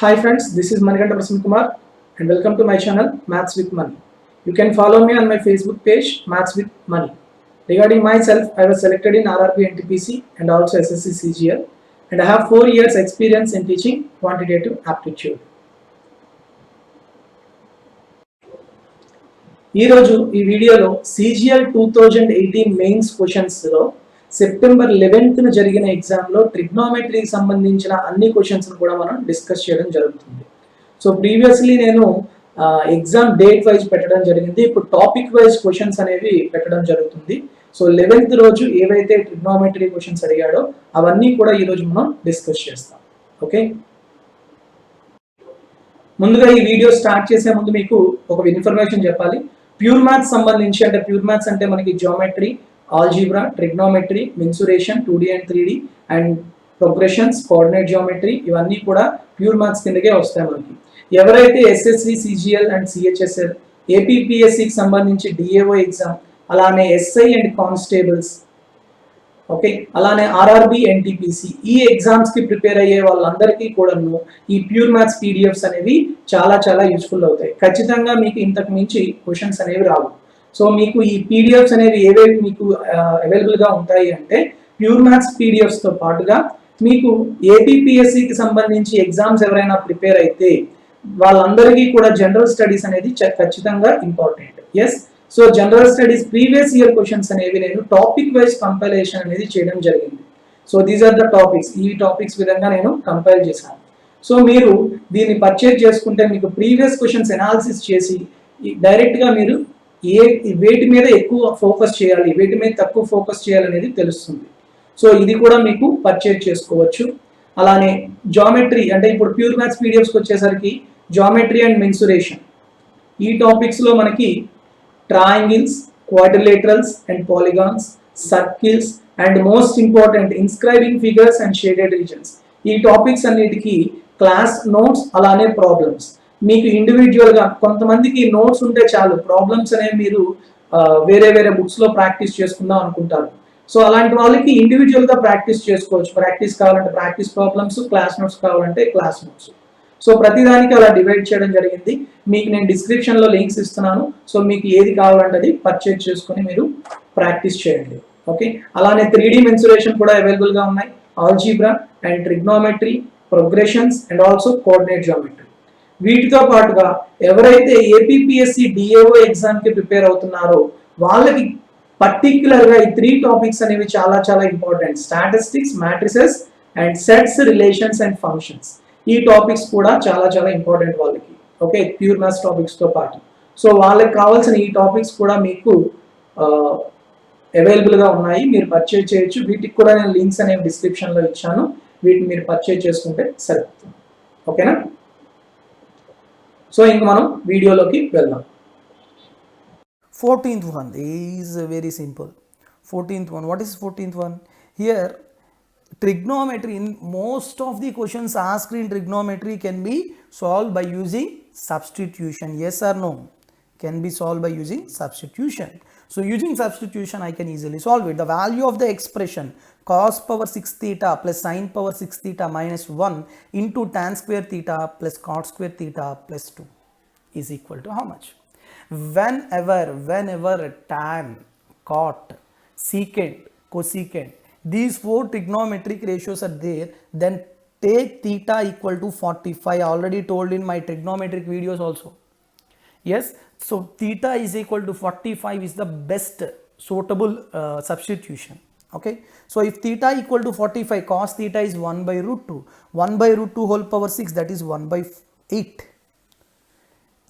Hi friends, this is Manikanta Prasanna Kumar and welcome to my channel Maths with Money. You can follow me on my Facebook page Maths with Money. Regarding myself, I was selected in RRB NTPC and also SSC CGL and I have 4 years experience in teaching quantitative aptitude. ఈరోజు ఈ వీడియోలో CGL 2018 mains క్వశ్చన్స్లో September 11th జరిగిన ఎగ్జామ్లో ట్రిగ్నోమెట్రీకి సంబంధించిన అన్ని క్వశ్చన్స్ను కూడా మనం discuss చేయడం జరుగుతుంది. సో ప్రీవియస్లీ నేను ఎగ్జామ్ డేట్ వైజ్ పెట్టడం జరిగింది. ఇప్పుడు టాపిక్ వైజ్ క్వశ్చన్స్ అనేవి పెట్టడం జరుగుతుంది. సో 11th రోజు ఏవైతే ట్రిగ్నోమెట్రీ క్వశ్చన్స్ అడిగాడో అవన్నీ కూడా ఈరోజు మనం డిస్కస్ చేస్తాం. ఓకే, ముందుగా ఈ వీడియో స్టార్ట్ చేసే ముందు మీకు ఒక ఇన్ఫర్మేషన్ చెప్పాలి. ప్యూర్ మ్యాథ్స్ సంబంధించి, అంటే ప్యూర్ మ్యాథ్స్ అంటే మనకి geometry, algebra, trigonometry, mensuration 2D and 3D and progressions, coordinate geometry, ఇవన్నీ కూడా ప్యూర్ మ్యాథ్స్ కిందకే వస్తాయి మనకి. ఎవరైతే ఎస్ఎస్సి, సిజిఎల్ అండ్ సిహెచ్ఎస్ఎల్, ఏపీపీఎస్సికి సంబంధించి డిఏఓ ఎగ్జామ్, అలానే ఎస్ఐ అండ్ కానిస్టేబుల్స్, ఓకే, అలానే ఆర్ఆర్బి ఎన్టీపీసీ ఈ ఎగ్జామ్స్ కి ప్రిపేర్ అయ్యే వాళ్ళందరికీ కూడాను ఈ ప్యూర్ మ్యాథ్స్ పీడిఎఫ్స్ అనేవి చాలా చాలా యూస్ఫుల్ అవుతాయి. ఖచ్చితంగా మీకు ఇంతకు మించి క్వశ్చన్స్ అనేవి రావు. సో మీకు ఈ పీడిఎఫ్స్ అనేవి ఏవేవి మీకు అవైలబుల్గా ఉంటాయి అంటే ప్యూర్ మ్యాథ్స్ పీడిఎఫ్స్తో పాటుగా మీకు ఏపీపీఎస్సికి సంబంధించి ఎగ్జామ్స్ ఎవరైనా ప్రిపేర్ అయితే వాళ్ళందరికీ కూడా జనరల్ స్టడీస్ అనేది ఖచ్చితంగా important. Yes, so general studies previous year questions అనేవి నేను టాపిక్ వైజ్ కంపైలేషన్ అనేది చేయడం జరిగింది. So these are the topics, ఈ టాపిక్స్ విధంగా నేను కంపైల్ చేశాను. సో మీరు దీన్ని పర్చేజ్ చేసుకుంటే మీకు ప్రీవియస్ క్వశ్చన్స్ ఎనాలిసిస్ చేసి డైరెక్ట్గా మీరు వేటి మీద ఎక్కువ ఫోకస్ చేయాలి, వేటి మీద తక్కువ ఫోకస్ చేయాలనేది తెలుస్తుంది. సో ఇది కూడా మీకు పర్చేజ్ చేసుకోవచ్చు. అలానే జామెట్రీ, అంటే ఇప్పుడు ప్యూర్ మ్యాథ్స్ పీడిఎఫ్స్కి వచ్చేసరికి జామెట్రీ అండ్ మెన్సురేషన్ ఈ టాపిక్స్లో మనకి triangles, quadrilaterals and polygons, circles and most important inscribing figures and shaded regions ఈ టాపిక్స్ అన్నిటికీ క్లాస్ నోట్స్ అలానే ప్రాబ్లమ్స్. మీకు ఇండివిజువల్గా కొంతమందికి నోట్స్ ఉంటే చాలు, ప్రాబ్లమ్స్ అనేవి మీరు వేరే వేరే బుక్స్లో ప్రాక్టీస్ చేసుకుందాం అనుకుంటారు. సో అలాంటి వాళ్ళకి ఇండివిజువల్గా ప్రాక్టీస్ చేసుకోవచ్చు. ప్రాక్టీస్ కావాలంటే ప్రాక్టీస్ ప్రాబ్లమ్స్, క్లాస్ నోట్స్ కావాలంటే క్లాస్ నోట్స్. సో ప్రతిదానికి అలా డివైడ్ చేయడం జరిగింది. మీకు నేను డిస్క్రిప్షన్లో లింక్స్ ఇస్తున్నాను. సో మీకు ఏది కావాలంటే అది పర్చేజ్ చేసుకొని మీరు ప్రాక్టీస్ చేయండి. ఓకే, అలానే 3D మెన్సురేషన్ కూడా అవైలబుల్గా ఉన్నాయి, algebra and trigonometry, progressions and also coordinate geometry. వీటితో పాటుగా ఎవరైతే ఏపీపీఎస్సి డిఏఓ ఎగ్జామ్కి ప్రిపేర్ అవుతున్నారో వాళ్ళకి పర్టిక్యులర్గా ఈ 3 టాపిక్స్ అనేవి చాలా చాలా important. Statistics, matrices and sets, relations and functions ఈ టాపిక్స్ కూడా చాలా చాలా ఇంపార్టెంట్ వాళ్ళకి. ఓకే, ప్యూర్ మ్యాథ్స్ టాపిక్స్తో పాటు. సో వాళ్ళకి కావాల్సిన ఈ టాపిక్స్ కూడా మీకు అవైలబుల్గా ఉన్నాయి, మీరు పర్చేజ్ చేయొచ్చు. వీటికి కూడా నేను లింక్స్ అనేవి డిస్క్రిప్షన్లో ఇచ్చాను, వీటిని మీరు పర్చేజ్ చేసుకుంటే సరిపోతుంది. ఓకేనా? సో ఇంక మనం వీడియోలోకి వెళ్దాం. 14th one is very simple. 14th one, what is 14th one? Here trigonometry, in most of the questions asked in trigonometry can be solved by using substitution. Yes or no? Can be solved by using substitution. So using substitution I can easily solve it. The value of the expression cos power 6 theta plus sin power 6 theta minus 1 into tan square theta plus cot square theta plus 2 is equal to how much? Whenever tan, cot, secant, cosecant, these 4 trigonometric ratios are there, then take theta equal to 45. I already told in my trigonometric videos also. Yes, so theta is equal to 45 is the best suitable substitution. Okay, so if theta equal to 45, cos theta is 1 by root 2. 1 by root 2 whole power 6, that is 1 by 8.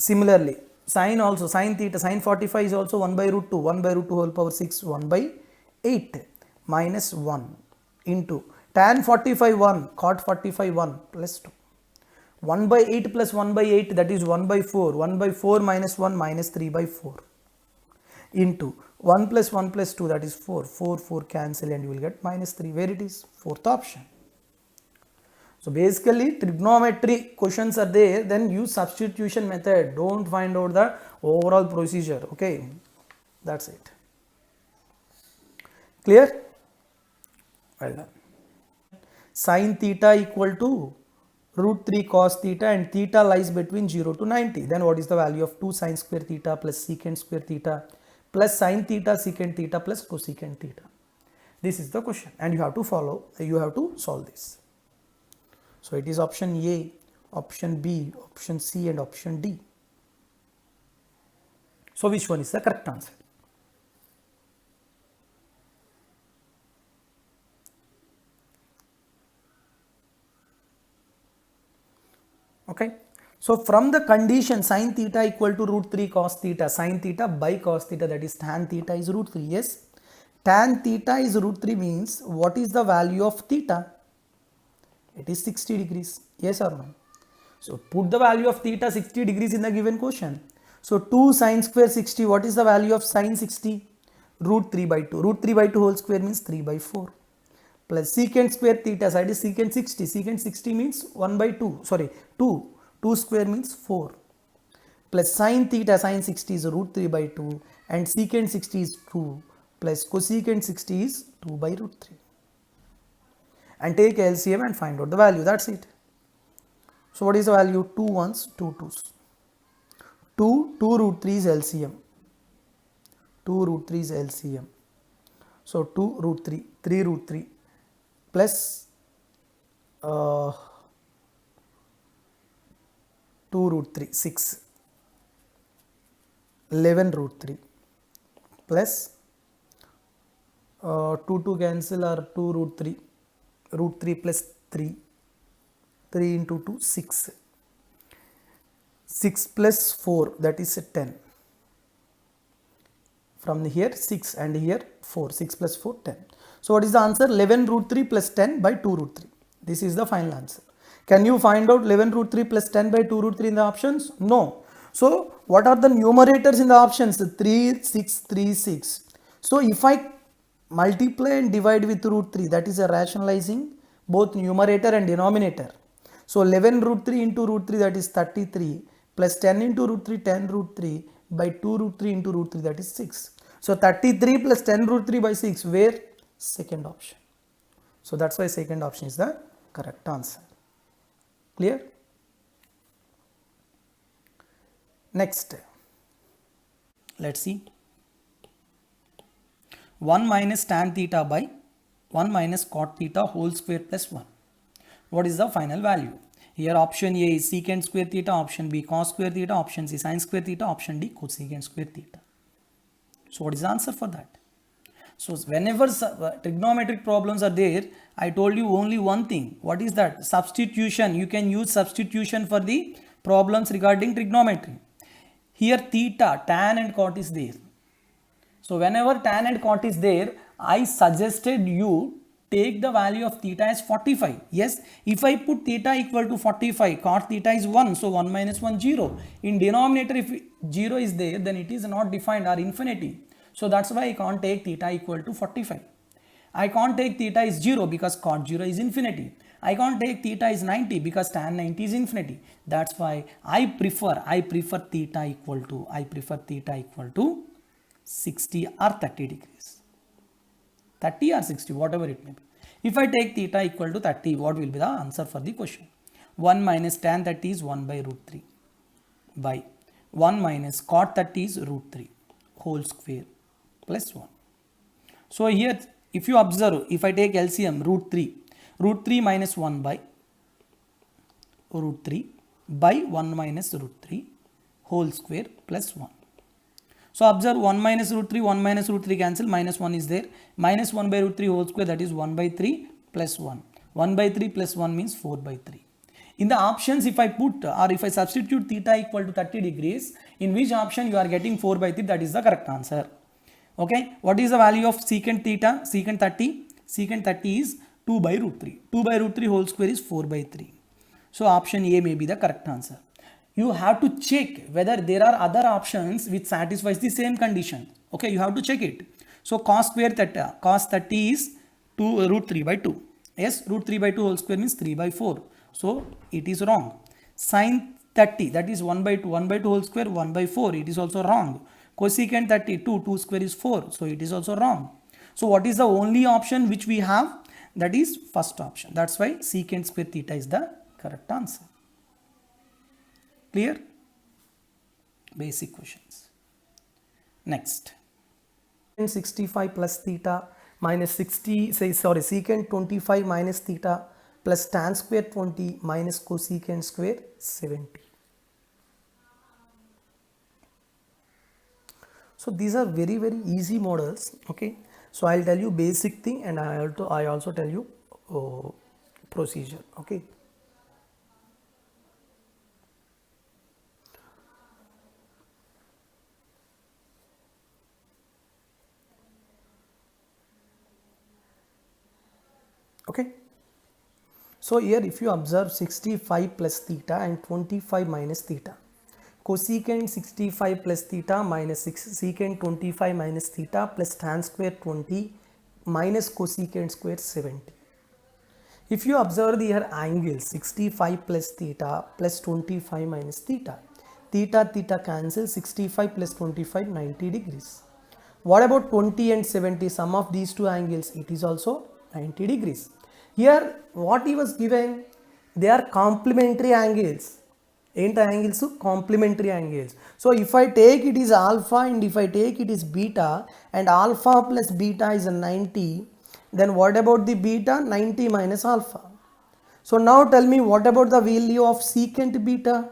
Similarly, sin also, sin theta, sin 45 is also 1 by root 2. 1 by root 2 whole power 6, 1 by 8 minus 1 into tan 45 1, cot 45 1 plus 2. 1 by 8 plus 1 by 8, that is 1 by 4. 1 by 4 minus 1 minus 3 by 4 into 1 plus 1 plus 2, that is 4. 4 cancel and you will get minus 3. Where it is? Fourth option. So basically trigonometry questions are there, then use substitution method. Don't find out the overall procedure. Okay, that's it. Clear? Well done. Sin theta equal to root 3 cos theta and theta lies between 0 to 90. Then what is the value of 2 sin square theta plus secant square theta plus sin theta secant theta plus cosecant theta? This is the question and you have to solve this. So it is option A, option B, option C and option D. So which one is the correct answer? Okay. So from the condition sin theta equal to root 3 cos theta, sin theta by cos theta, that is tan theta is root 3. Yes. Tan theta is root 3 means what is the value of theta? It is 60 degrees. Yes or no? So put the value of theta 60 degrees in the given question. So 2 sin square 60, what is the value of sin 60? Root 3 by 2. Root 3 by 2 whole square means 3 by 4. Plus secant square theta side is secant 60. Secant 60 means 1 by 2. Sorry, 2. 2 square means 4. Plus sin theta, sin 60 is root 3 by 2. And secant 60 is 2. Plus cosecant 60 is 2 by root 3. And take LCM and find out the value. That's it. So what is the value? 2 ones, 2 twos. 2 root 3 is LCM. 2 root 3 is LCM. So 2 root 3, 3 root 3 plus 2 root 3, 6. 11 root 3 plus 2 cancel or 2 root 3. Root 3 plus 3. 3 into 2, 6. 6 plus 4, that is 10. From here 6 and here 4. 6 plus 4, 10. So what is the answer? 11 root 3 plus 10 by 2 root 3. This is the final answer. Can you find out 11 root 3 plus 10 by 2 root 3 in the options? No. So what are the numerators in the options? 3, 6, 3, 6. So if I multiply and divide with root 3, that is a rationalizing both numerator and denominator. So 11 root 3 into root 3, that is 33, plus 10 into root 3, 10 root 3 by 2 root 3 into root 3, that is 6. So 33 plus 10 root 3 by 6, where? Second option. So that's why second option is the correct answer. Clear? Next, let's see. 1 minus tan theta by 1 minus cot theta whole square plus 1. What is the final value? Here option A is secant square theta, option B cos square theta, option C sin square theta, option D cosecant square theta. So what is the answer for that? So whenever trigonometric problems are there, I told you only one thing. What is that? Substitution. You can use substitution for the problems regarding trigonometry. Here theta, tan and cot is there. So whenever tan and cot is there, I suggested you take the value of theta as 45. Yes, if I put theta equal to 45, cot theta is 1. So 1 minus 1, 0. In denominator, if 0 is there, then it is not defined or infinity. So that's why I can't take theta equal to 45. I can't take theta is 0 because cot 0 is infinity. I can't take theta is 90 because tan 90 is infinity. That's why I prefer theta equal to 60 or 30 degrees. 30 or 60, whatever it may be. If I take theta equal to 30, what will be the answer for the question? 1 minus tan 30 is 1 by root 3 by 1 minus cot 30 is root 3 whole square plus 1. So here, if you observe, if I take LCM root 3 minus 1 by root 3 by 1 minus root 3 whole square plus 1. So observe 1 minus root 3 cancel, minus 1 is there. Minus 1 by root 3 whole square, that is 1 by 3 plus 1. 1 by 3 plus 1 means 4 by 3. In the options, if I put or if I substitute theta equal to 30 degrees, in which option you are getting 4 by 3, that is the correct answer. Okay, what is the value of secant theta? Secant 30? Secant 30 is 2 by root 3. 2 by root 3 whole square is 4 by 3. So option A may be the correct answer. You have to check whether there are other options which satisfies the same condition. Okay, you have to check it. So cos square theta, cos 30 is 2 root 3 by 2. Yes, root 3 by 2 whole square means 3 by 4. So it is wrong. Sin 30, that is 1 by 2. 1 by 2 whole square, 1 by 4. It is also wrong. Cosecant 32, 2 square is 4. So it is also wrong. So what is the only option which we have? That is first option. That's why secant square theta is the correct answer. Clear? Basic questions. Next. 65 plus theta minus 60, secant 25 minus theta plus tan square 20 minus cosecant square 70. So these are very easy models. Okay, so I'll tell you basic thing, and I also tell you procedure. Okay. Okay, so here if you observe 65 plus theta and 25 minus theta, cosecant 65 plus theta minus secant 25 minus theta plus tan square 20 minus cosecant square 70. If you observe the here angles 65 plus theta plus 25 minus theta, theta cancel, 65 plus 25 90 degrees. What about 20 and 70? Sum of these two angles, it is also 90 degrees. Here what he was given, they are complementary angles. Ain't angles? Complementary angles. So if I take it is alpha and if I take it is beta, and alpha plus beta is 90, then what about the beta? 90 minus alpha. So now tell me, what about the value of secant beta?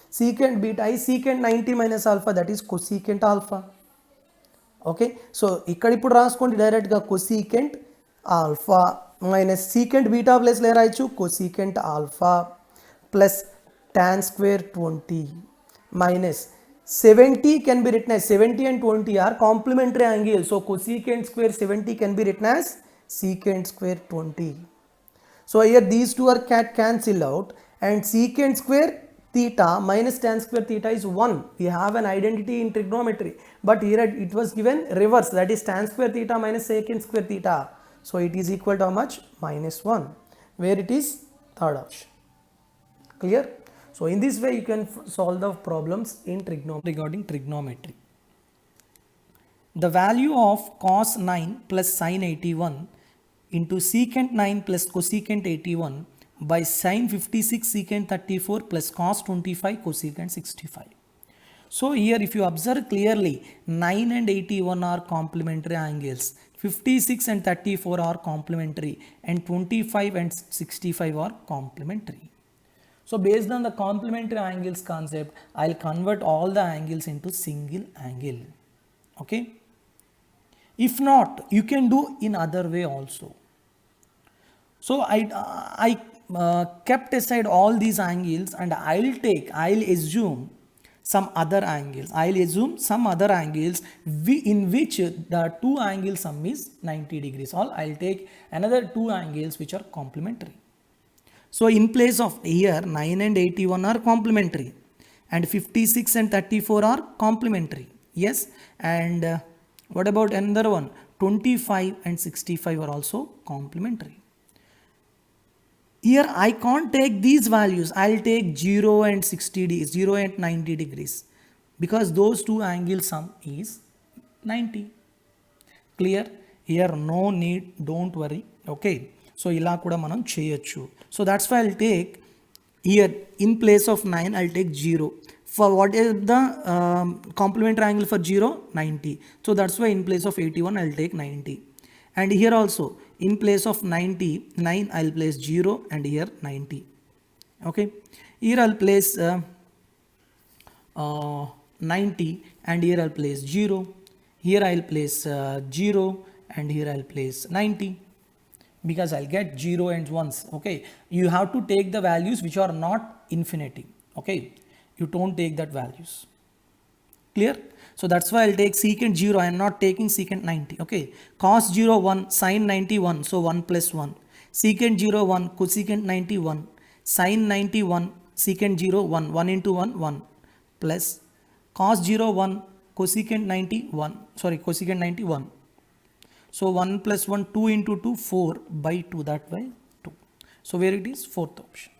Secant beta is secant 90 minus alpha, that is cosecant alpha. Okay, so ఇక్కడ ఇప్పుడు రాసుకోండి డైరెక్ట్గా cosecant alpha minus secant beta plus లే రాయొచ్చు cosecant alpha plus tan square 20 minus 70 can be written as 70 and 20 are complementary angles. So cosecant square 70 can be written as secant square 20. So here these two are cancel out, and secant square theta minus tan square theta is 1. We have an identity in trigonometry, but here it was given reverse, that is tan square theta minus secant square theta. So it is equal to how much? Minus 1, where it is third option. Clear? So in this way you can solve the problems in regarding trigonometry. The value of cos 9 plus sin 81 into secant 9 plus cosecant 81 by sin 56 secant 34 plus cos 25 cosecant 65. So here if you observe clearly, 9 and 81 are complementary angles, 56 and 34 are complementary, and 25 and 65 are complementary. So based on the complementary angles concept, I'll convert all the angles into single angle. Okay. If not, you can do in other way also. So I kept aside all these angles, and I'll assume some other angles. I'll assume some other angles in which the two angle sum is 90 degrees. I'll take another two angles which are complementary. So in place of here 9 and 81 are complementary, and 56 and 34 are complementary. Yes, and what about another one? 25 and 65 are also complementary. Here I can't take these values. I'll take 0 and 0 and 90 degrees, because those two angle sum is 90. Clear? Here no need, don't worry. Okay, so ila kuda manam cheyochu. So that's why I'll take here in place of 9 I'll take 0. For what is the complementary angle for 0? 90. So that's why in place of 81 I'll take 90. And here also in place of 99 I'll place 0, and here 90. Okay, here I'll place 90, and here I'll place 0. Here I'll place 0, and here I'll place 90, because I'll get 0 and 1s. Okay, you have to take the values which are not infinity. Okay, you don't take that values. Clear? So that's why I'll take secant 0. I am not taking secant 90. Okay, cos 0 1, sin 91, so 1 plus 1. Secant 0 1, cosecant 91, sin 91, secant 0 1, 1 into 1 1, plus cos 0 1, cosecant 91, cosecant 91. So 1 plus 1, 2 into 2, 4 by 2, that way 2. So where it is? Fourth option.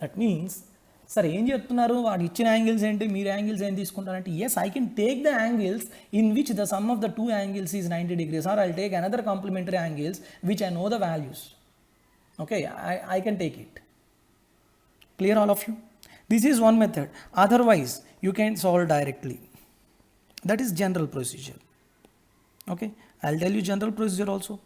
That means, sir, ఏం చెప్తున్నారు? వాడు ఇచ్చిన angles ఏంటి, మీరు angles ఏం తీసుకుంటారంటే, yes, I can take the angles in which the sum of the two angles is 90 degrees, or I'll take another complementary angles which I know the values. Okay, I can take it. Clear all of you? This is one method. Otherwise, you can solve directly. That is general procedure. Okay, I'll tell you general procedure also.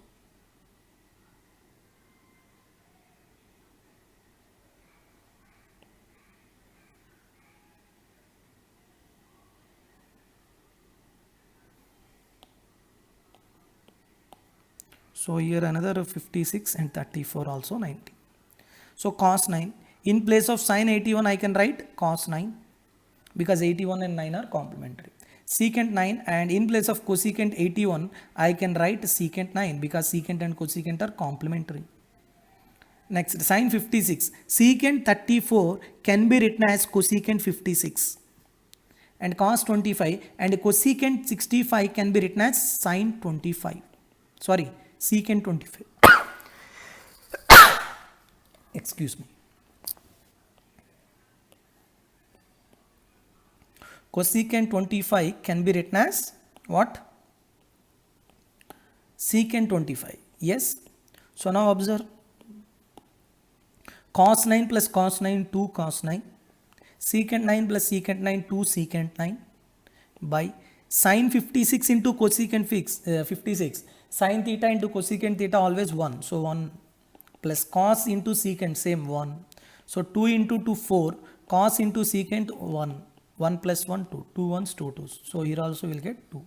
So here another 56 and 34 also 90. So cos 9, in place of sin 81 I can write cos 9 because 81 and 9 are complementary. Secant 9, and in place of cosecant 81 I can write secant 9 because secant and cosecant are complementary. Next, sin 56, secant 34 can be written as cosecant 56, and cos 25 and cosecant 65 can be written as sin 25. Sorry, secant 25. Excuse me. Cosecant 25 can be written as what? Secant 25. Yes. So now observe. Cos 9 plus cos 9, 2 cos 9. Secant 9 plus secant 9, 2 secant 9 by sin 56 into cosecant 56. Sin theta into cosecant theta always 1. So 1 plus cos into secant same 1. So 2 into 2 4. Cos into secant 1. 1 plus 1 2. 2 ones 2 2s. So here also we'll get 2.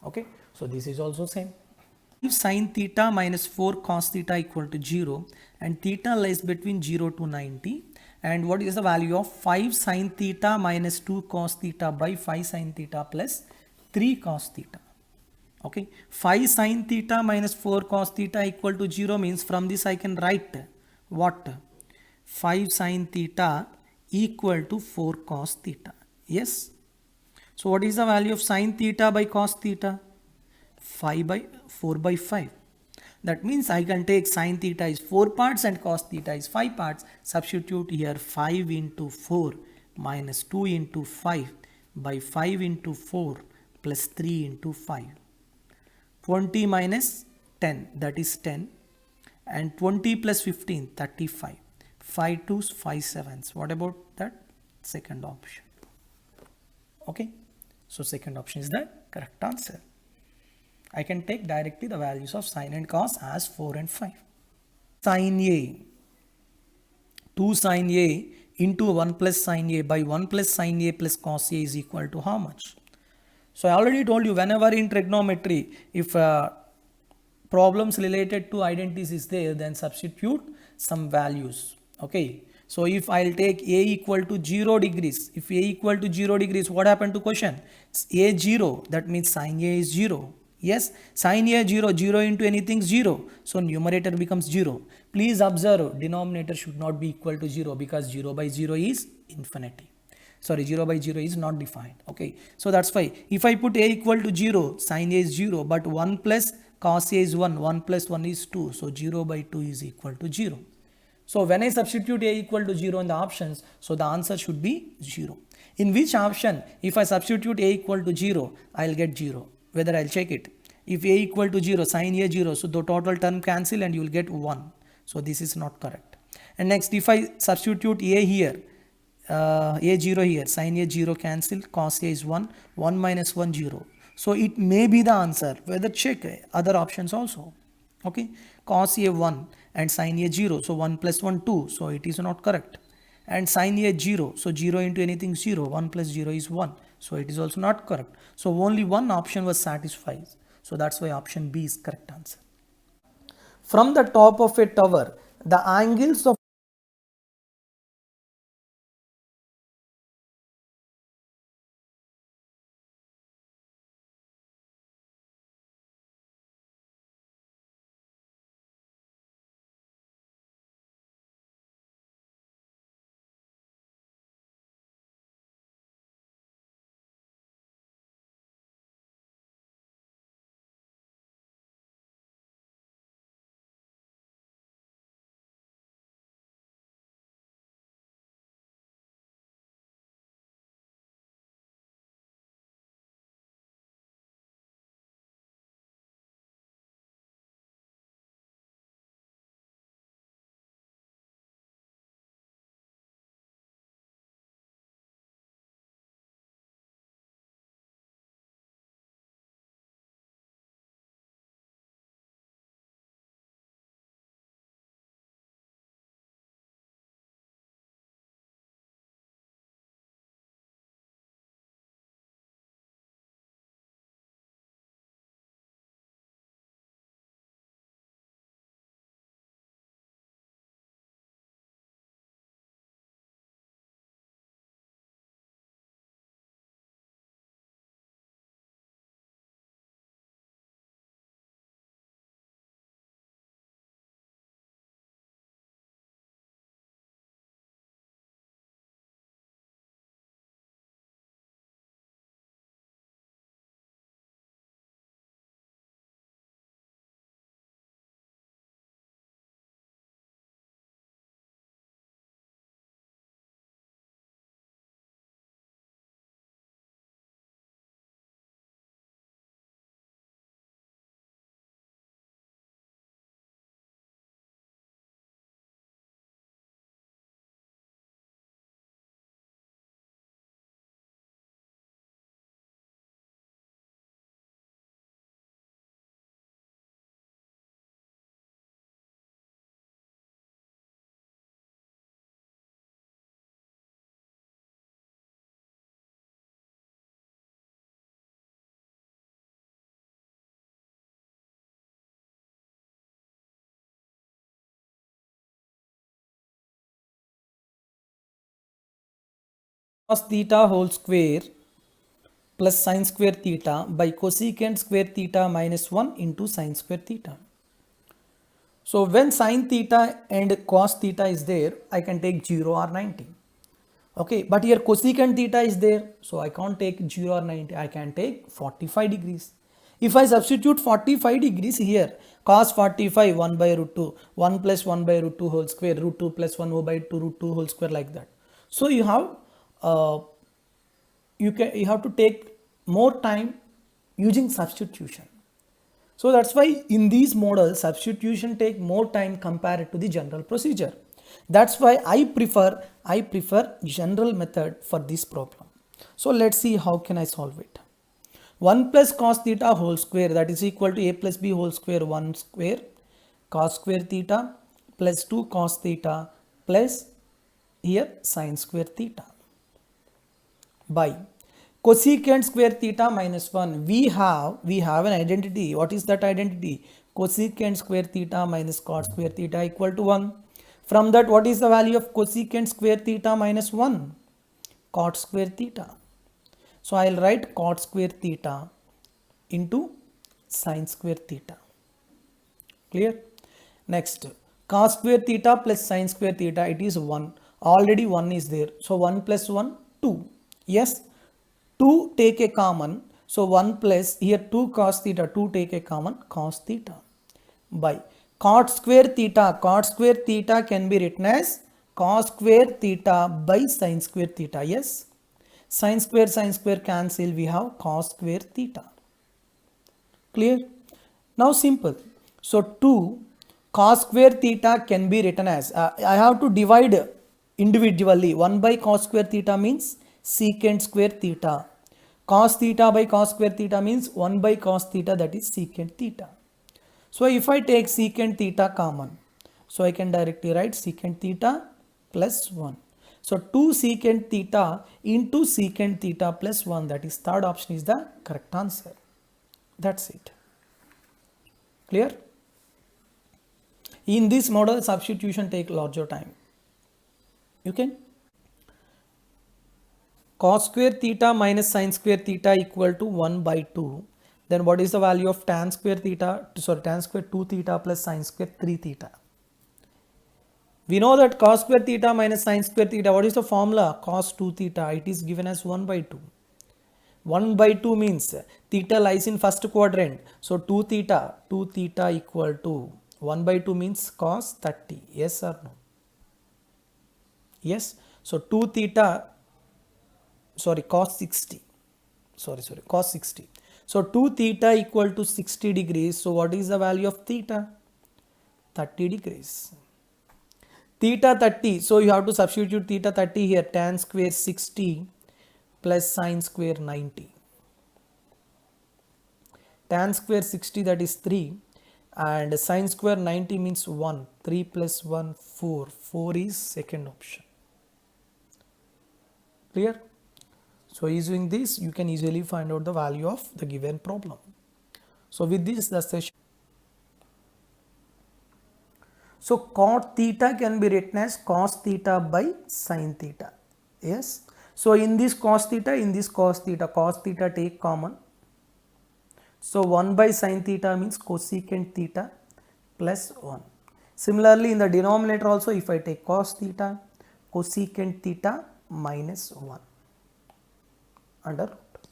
Okay. So this is also same. If sin theta minus 4 cos theta equal to 0 and theta lies between 0 to 90, and what is the value of 5 sin theta minus 2 cos theta by 5 sin theta plus 3 cos theta. Okay, 5 sin theta minus 4 cos theta equal to 0 means from this I can write what? 5 sin theta equal to 4 cos theta. Yes. So what is the value of sin theta by cos theta? 5 by 4 by 5. That means I can take sin theta is 4 parts and cos theta is 5 parts. Substitute here 5 into 4 minus 2 into 5 by 5 into 4 plus 3 into 5. 20 minus 10, that is 10, and 20 plus 15, 35. 5 2s, 5 7s. What about that? Second option. Okay. So second option is the correct answer. I can take directly the values of sin and cos as 4 and 5. Sin A, 2 sin A into 1 plus sin A by 1 plus sin A plus cos A is equal to how much? So I already told you, whenever in trigonometry, if problems related to identities is there, then substitute some values. Okay. So if I'll take A equal to 0 degrees, if A equal to 0 degrees, what happened to question? A 0, that means sin A is 0. Yes, sin A 0, 0 into anything 0. So numerator becomes 0. Please observe, denominator should not be equal to 0 because 0 by 0 is infinity. Sorry, 0 by 0 is not defined. Okay, so that's why if I put A equal to 0, sin A is 0, but 1 plus cos A is 1, 1 plus 1 is 2. So 0 by 2 is equal to 0. So when I substitute A equal to 0 in the options, so the answer should be 0. In which option, if I substitute A equal to 0, I'll get 0. Whether I'll check it. If A equal to 0, sin A 0, so the total term cancel and you will get 1. So this is not correct. And next, if I substitute A here, A 0 here, sin A 0 cancel, cos A is 1, 1 minus 1 0. So it may be the answer. Whether check other options also. Okay, cos A 1 and sin A 0, so 1 plus 1 2, so it is not correct. And sin A 0, so 0 into anything 0, 1 plus 0 is 1, so it is also not correct. So only one option was satisfied. So that's why option B is correct answer. From the top of a tower, the angles of cos theta whole square plus sin square theta by cosecant square theta minus 1 into sin square theta. So when sin theta and cos theta is there, I can take 0 or 90. Okay, but here cosecant theta is there, so I can't take 0 or 90, I can take 45 degrees. If I substitute 45 degrees here, cos 45 1 by root 2, 1 plus 1 by root 2 whole square, root 2 plus 1 by 2 root 2 whole square, like that. So you have you have to take more time using substitution. So that's why in these models substitution take more time compared to the general procedure. That's why I prefer general method for this problem. So let's see how can I solve it. 1 plus cos theta whole square, that is equal to a plus b whole square 1 square cos square theta plus 2 cos theta plus here sin square theta by cosecant square theta minus 1. We have an identity. What is that identity? Cosecant square theta minus cot square theta equal to 1. From that, what is the value of cosecant square theta minus 1? Cot square theta. So I'll write cot square theta into sin square theta. Clear? Next, cos square theta plus sin square theta, it is 1. Already 1 is there. So 1 plus 1, 2. Yes, 2 take a common. So 1 plus here 2 cos theta, 2 take a common, cos theta by cot square theta. Cot square theta can be written as cos square theta by sin square theta. Yes, sin square cancel, we have cos square theta. Clear? Now simple. So 2 cos square theta can be written as, I have to divide individually. 1 by cos square theta means secant square theta. Cos theta by cos square theta means 1 by cos theta, that is secant theta. So if I take secant theta common, so I can directly write secant theta plus 1. So 2 secant theta into secant theta plus 1, that is third option is the correct answer. That's it. Clear? In this model, substitution take larger time. You can cos square theta minus sin square theta equal to 1 by 2. Then what is the value of tan square theta, tan square 2 theta plus sin square 3 theta. We know that cos square theta minus sin square theta, what is the formula? Cos 2 theta, it is given as 1 by 2. 1 by 2 means theta lies in first quadrant. So 2 theta equal to 1 by 2 means cos 30. Yes or no? Yes. So 2 theta, cos 60. Cos 60. So 2 theta equal to 60 degrees. So what is the value of theta? 30 degrees. Theta 30. So you have to substitute theta 30 here. Tan square 60 plus sin square 90. Tan square 60, that is 3. And sin square 90 means 1. 3 plus 1, 4. 4 is second option. Clear? So using this, you can easily find out the value of the given problem. So with this, the session. So cot theta can be written as cos theta by sin theta. Yes. So in this cos theta take common. So 1 by sin theta means cosecant theta plus 1. Similarly, in the denominator also, if I take cos theta, cosecant theta minus 1 under root.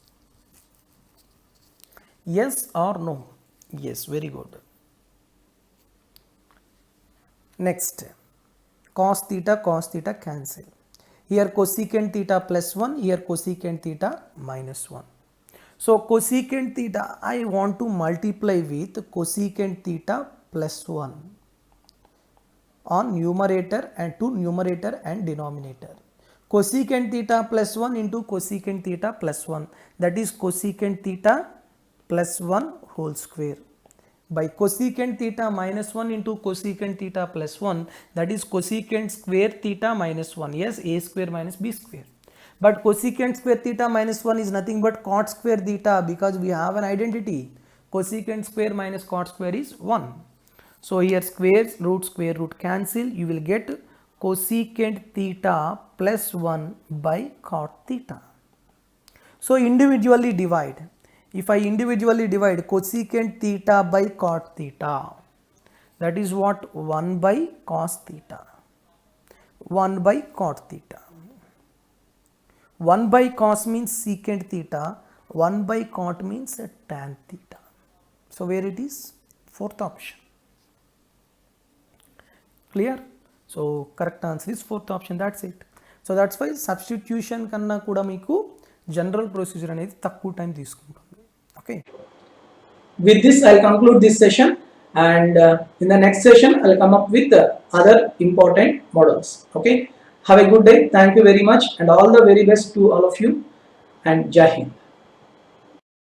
Yes or no? Yes, very good. Next, cos theta cancel. Here cosecant theta plus 1, here cosecant theta minus 1. So cosecant theta I want to multiply with cosecant theta plus 1 on numerator and denominator. Cosecant theta plus 1 into cosecant theta plus 1, that is cosecant theta plus 1 whole square by cosecant theta minus 1 into cosecant theta plus 1, that is cosecant square theta minus 1. Yes, a square minus b square. But cosecant square theta minus 1 is nothing but cot square theta, because we have an identity. Cosecant square minus cot square is 1. So here square root cancel. You will get cosecant theta plus 1 by cot theta. So individually divide. If I individually divide cosecant theta by cot theta, that is what? 1 by cos theta, 1 by cot theta. 1 by cos means secant theta, 1 by cot means tan theta. So where it is? Fourth option. Clear? So correct answer is fourth option. That's it. So that's why substitution కన్నా కూడా మీకు general procedure అనేది తక్కువ time తీసుకుంటుంది. Okay. With this, I'll conclude this session, and in the next session, I'll come up with other important models. Okay. Have a good day. Thank you very much, and all the very best to all of you. And Jai Hind.